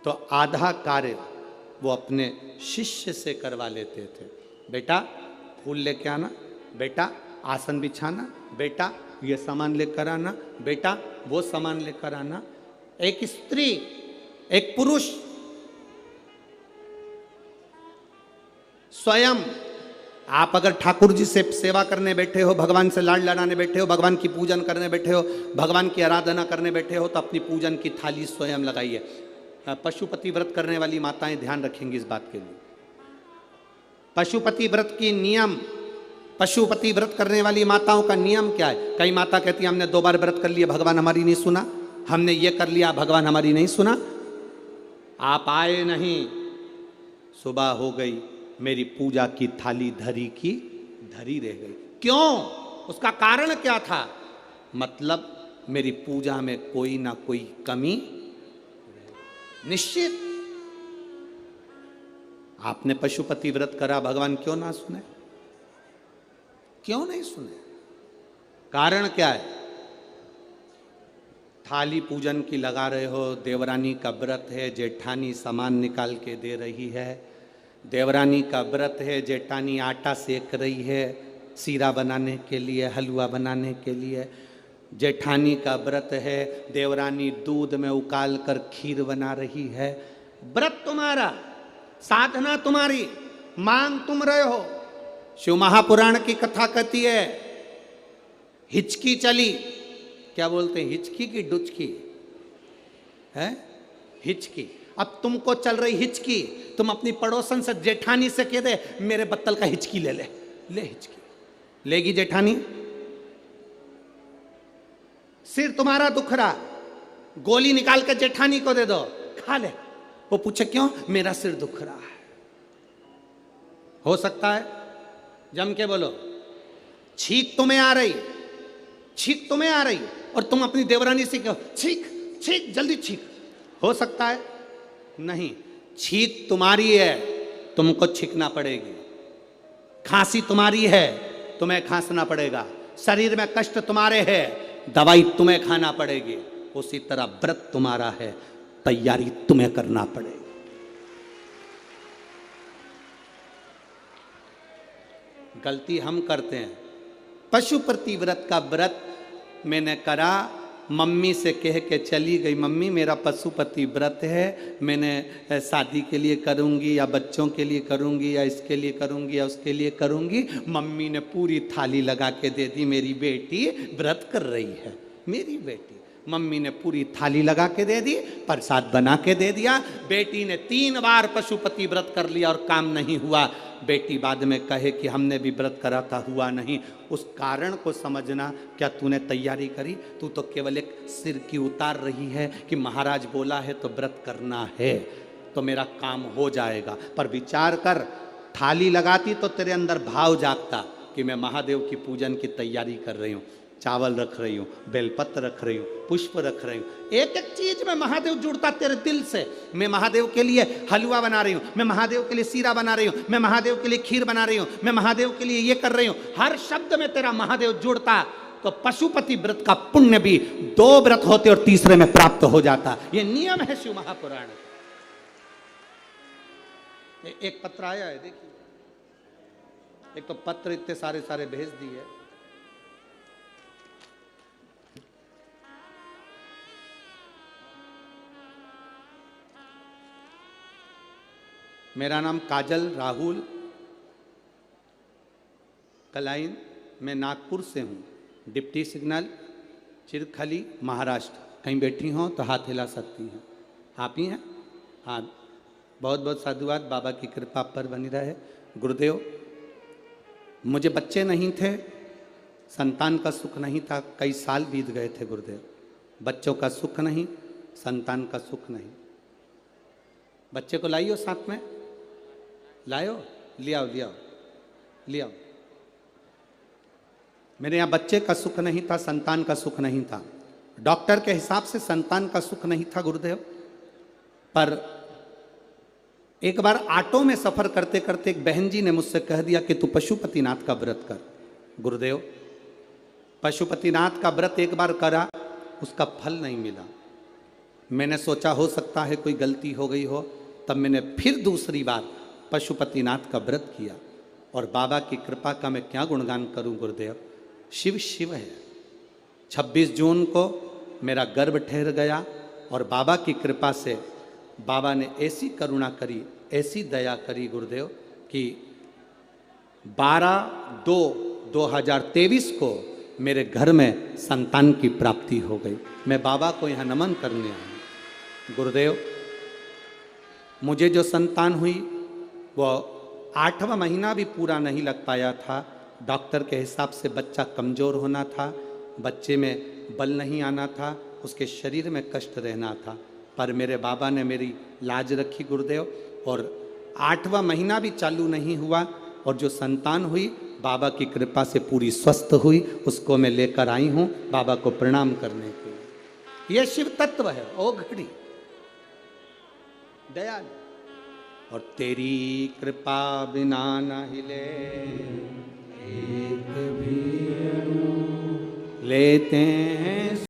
तो आधा कार्य वो अपने शिष्य से करवा लेते थे। बेटा फूल लेके आना, बेटा आसन बिछाना, बेटा ये सामान लेकर आना, बेटा वो सामान लेकर आना। एक स्त्री, एक पुरुष स्वयं, आप अगर ठाकुर जी से सेवा करने बैठे हो, भगवान से लाड लड़ाने बैठे हो, भगवान की पूजन करने बैठे हो, भगवान की आराधना करने बैठे हो, तो अपनी पूजन की थाली स्वयं लगाइए। पशुपति व्रत करने वाली माताएं ध्यान रखेंगी इस बात के लिए। पशुपति व्रत की नियम, पशुपति व्रत करने वाली माताओं का नियम क्या है? कई माता कहती है हमने 2 बार व्रत कर लिया, भगवान हमारी नहीं सुना, हमने ये कर लिया, भगवान हमारी नहीं सुना। आप आए नहीं, सुबह हो गई, मेरी पूजा की थाली धरी की धरी रह गई। क्यों? उसका कारण क्या था? मतलब मेरी पूजा में कोई ना कोई कमी निश्चित। आपने पशुपति व्रत करा, भगवान क्यों ना सुने? क्यों नहीं सुने? कारण क्या है? थाली पूजन की लगा रहे हो, देवरानी का व्रत है, जेठानी सामान निकाल के दे रही है, देवरानी का व्रत है, जेठानी आटा सेक रही है सीरा बनाने के लिए, हलवा बनाने के लिए, जेठानी का व्रत है, देवरानी दूध में उकाल कर खीर बना रही है। व्रत तुम्हारा, साधना तुम्हारी, मांग तुम रहे हो। शिव महापुराण की कथा कहती है, हिचकी चली, क्या बोलते हैं, हिचकी की डुचकी है, हिचकी। अब तुमको चल रही हिचकी, तुम अपनी पड़ोसन से जेठानी से कह दे मेरे बत्तल का हिचकी ले ले, ले हिचकी लेगी जेठानी? सिर तुम्हारा दुख रहा, गोली निकाल कर जेठानी को दे दो, खा ले, वो पूछे क्यों? मेरा सिर दुख रहा है। हो सकता है? जम के बोलो। छींक तुम्हें आ रही, छींक तुम्हें आ रही, और तुम अपनी देवरानी से कहो छींक छींक जल्दी छींक। हो सकता है? नहीं। छींक तुम्हारी है, तुमको छींकना पड़ेगी। खांसी तुम्हारी है, तुम्हें खांसना पड़ेगा। शरीर में कष्ट तुम्हारे है, दवाई तुम्हें खाना पड़ेगी। उसी तरह व्रत तुम्हारा है, तैयारी तुम्हें करना पड़ेगी। गलती हम करते हैं। पशुपति व्रत का व्रत मैंने करा, मम्मी से कह के चली गई, मम्मी मेरा पशुपति व्रत है, मैंने शादी के लिए करूंगी या बच्चों के लिए करूंगी या इसके लिए करूंगी या उसके लिए करूंगी। मम्मी ने पूरी थाली लगा के दे दी, मेरी बेटी व्रत कर रही है, मेरी बेटी। मम्मी ने पूरी थाली लगा के दे दी, प्रसाद बना के दे दिया। बेटी ने 3 बार पशुपति व्रत कर लिया और काम नहीं हुआ। बेटी बाद में कहे कि हमने भी व्रत करा था, हुआ नहीं। उस कारण को समझना। क्या तूने तैयारी करी? तू तो केवल एक सिर की उतार रही है कि महाराज बोला है तो व्रत करना है तो मेरा काम हो जाएगा। पर विचार कर, थाली लगाती तो तेरे अंदर भाव जागता कि मैं महादेव की पूजन की तैयारी कर रही हूँ, चावल रख रही हूँ, बेलपत्र रख रही हूँ, पुष्प रख रही हूँ, एक एक चीज में महादेव जुड़ता तेरे दिल से। मैं महादेव के लिए हलवा बना रही हूँ, मैं महादेव के लिए सीरा बना रही हूँ, मैं महादेव के लिए खीर बना रही हूँ, मैं महादेव के लिए ये कर रही हूँ। हर शब्द में तेरा महादेव जुड़ता तो पशुपति व्रत का पुण्य भी 2 व्रत होते और तीसरे में प्राप्त हो जाता। ये नियम है शिव महापुराण। एक पत्र आया है, देखिए। एक तो पत्र इतने सारे सारे भेज दिए। मेरा नाम काजल राहुल कलाइन, मैं नागपुर से हूँ, डिप्टी सिग्नल चिरखली महाराष्ट्र। कहीं बैठी हों तो हाथ हिला सकती हैं। आप ही हैं? हाँ, बहुत बहुत साधुवाद, बाबा की कृपा पर बनी रहे। गुरुदेव, मुझे बच्चे नहीं थे, संतान का सुख नहीं था, कई साल बीत गए थे गुरुदेव। बच्चों का सुख नहीं, संतान का सुख नहीं। बच्चे को लाइयो साथ में, लायो, ले आओ ले आओ ले आओ। मेरे यहाँ बच्चे का सुख नहीं था, संतान का सुख नहीं था। डॉक्टर के हिसाब से संतान का सुख नहीं था गुरुदेव। पर एक बार ऑटो में सफर करते करते एक बहन जी ने मुझसे कह दिया कि तू पशुपतिनाथ का व्रत कर। गुरुदेव, पशुपतिनाथ का व्रत एक बार करा, उसका फल नहीं मिला। मैंने सोचा हो सकता है कोई गलती हो गई हो, तब मैंने फिर दूसरी बार पशुपतिनाथ का व्रत किया। और बाबा की कृपा का मैं क्या गुणगान करूं गुरुदेव, शिव शिव है। 26 जून को मेरा गर्भ ठहर गया और बाबा की कृपा से बाबा ने ऐसी करुणा करी, ऐसी दया करी गुरुदेव कि 12/2/2023 को मेरे घर में संतान की प्राप्ति हो गई। मैं बाबा को यहाँ नमन करने आया। गुरुदेव, मुझे जो संतान हुई वो 8वां महीना भी पूरा नहीं लग पाया था। डॉक्टर के हिसाब से बच्चा कमज़ोर होना था, बच्चे में बल नहीं आना था, उसके शरीर में कष्ट रहना था। पर मेरे बाबा ने मेरी लाज रखी गुरुदेव, और 8वां महीना भी चालू नहीं हुआ और जो संतान हुई बाबा की कृपा से पूरी स्वस्थ हुई। उसको मैं लेकर आई हूँ बाबा को प्रणाम करने के लिए। यह शिव तत्व है। ओ घड़ी दयाल, और तेरी कृपा बिना न हिले एक भी अणु, लेते हैं